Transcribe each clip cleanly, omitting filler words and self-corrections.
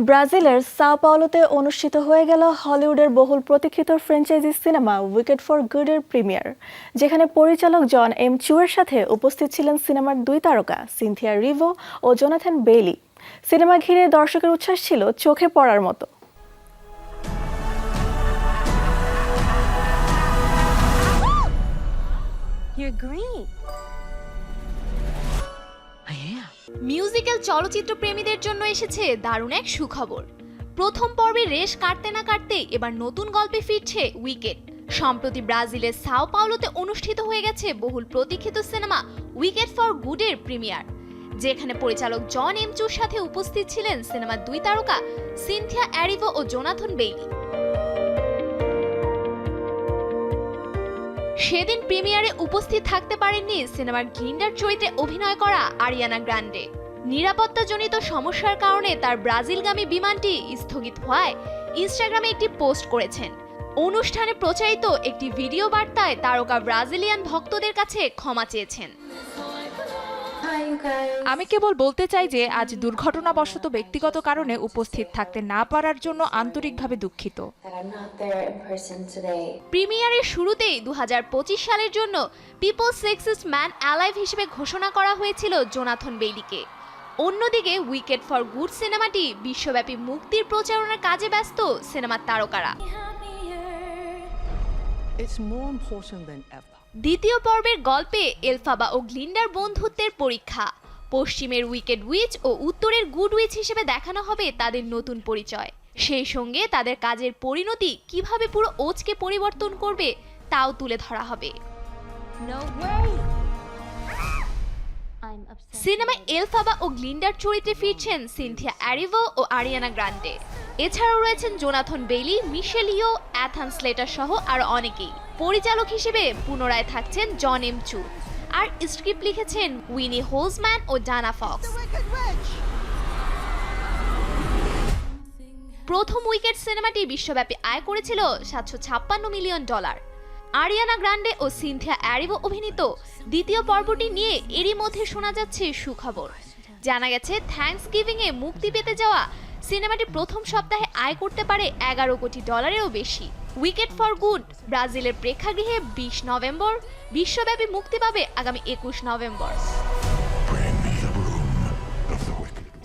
ব্রাজিলের সাও পাওলোতে অনুষ্ঠিত হয়ে গেল হলিউডের বহুল প্রতীক্ষিত ফ্র্যাঞ্চাইজি সিনেমা উইকেট ফর গুডের প্রিমিয়ার, যেখানে পরিচালক জন এম চুয়ের সাথে উপস্থিত ছিলেন সিনেমার দুই তারকা সিনথিয়া এরিভো ও জোনাথন বেইলি। সিনেমা ঘিরে দর্শকের উচ্ছ্বাস ছিল চোখে পড়ার মতো। মিউজিক্যাল চলচ্চিত্র প্রেমীদের জন্য এসেছে দারুণ এক সুখবর। প্রথম পর্বে রেশ কাটতে না কাটতে এবার নতুন গল্পে ফিরছে উইকেট। সম্প্রতি ব্রাজিলের সাও পাওলোতে অনুষ্ঠিত হয়ে গেছে বহুল প্রতীক্ষিত সিনেমা উইকেট ফর গুডের প্রিমিয়ার, যেখানে পরিচালক জন এম চুর সাথে উপস্থিত ছিলেন সিনেমার দুই তারকা সিনথিয়া এরিভো ও জোনাথন বেইলি। সেদিন প্রিমিয়ারে উপস্থিত থাকতে পারেননি সিনেমার গ্লিন্ডার চরিত্রে অভিনয় করা আরিয়ানা গ্রান্ডে। নিরাপত্তাজনিত সমস্যার কারণে তার ব্রাজিলগামী বিমানটি স্থগিত হওয়ায় ইনস্টাগ্রামে একটি পোস্ট করেছেন। অনুষ্ঠানে প্রচারিত একটি ভিডিও বার্তায় তারকা ব্রাজিলিয়ান ভক্তদের কাছে ক্ষমা চেয়েছেন। আমি কেবল বলতে চাই যে আজ দুর্ঘটনাবশত ব্যক্তিগত কারণে উপস্থিত থাকতে না পারার জন্য আন্তরিকভাবে দুঃখিত। প্রিমিয়ারের শুরুতেই 2025 সালের জন্য পিপলস সেক্সিস্ট ম্যান অ্যালাইভ হিসেবে ঘোষণা করা হয়েছিল জোনাথন বেইলিকে। অন্যদিকে উইকেট ফর গুড সিনেমাটি বিশ্বব্যাপী মুক্তির প্রচারণার কাজে ব্যস্ত সিনেমার তারকারা। দ্বিতীয় পর্বের গল্পে এলফাবা ও গ্লিন্ডার বন্ধুত্বের পরীক্ষা। পশ্চিমের উইকেট উইচ ও উত্তরের গুড উইচ হিসেবে দেখানো হবে তাদের নতুন পরিচয়। সেই সঙ্গে তাদের কাজের পরিণতি কিভাবে পুরো ওজকে পরিবর্তন করবে তাও তুলে ধরা হবে। সিনেমায় এলফাবা ও গ্লিন্ডার চরিত্রে ফিরছেন সিনথিয়া এরিভো ও আরিয়ানা গ্রান্ডে। এছাড়াও রয়েছেন জোনাথন বেইলি, মিশেল ইয়ো, অ্যাথান স্লেটার সহ আরো অনেকেই। পরিচালক হিসেবে পুনরায় থাকছেন জন এম চু, আর স্ক্রিপ্ট লিখেছেন উইনি হোজম্যান ও ডানা ফক্স। প্রথম উইকেট সিনেমাটি বিশ্বব্যাপী আয় করেছিল $756 মিলিয়ন। আরিয়ানা গ্রান্ডে ও সিনথিয়া এরিভো অভিনীত দ্বিতীয় পর্বটি নিয়ে এরই মধ্যে শোনা যাচ্ছে সুখবর। জানা গেছে থ্যাঙ্কসগিভিং এ মুক্তি পেতে যাওয়া সিনেমাটি প্রথম সপ্তাহে আয় করতে পারে $11 কোটি বেশি। উইকেট ফর গুড ব্রাজিলের প্রেক্ষাগৃহে 20 নভেম্বর, বিশ্বব্যাপী মুক্তি পাবে আগামী 21 November.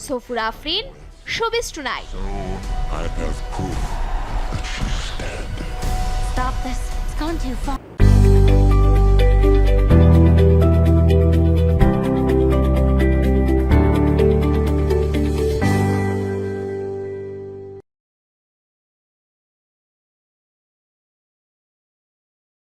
Safura Afrin, showbiz tonight. I have proof that she's dead. Stop this. It's gone too far.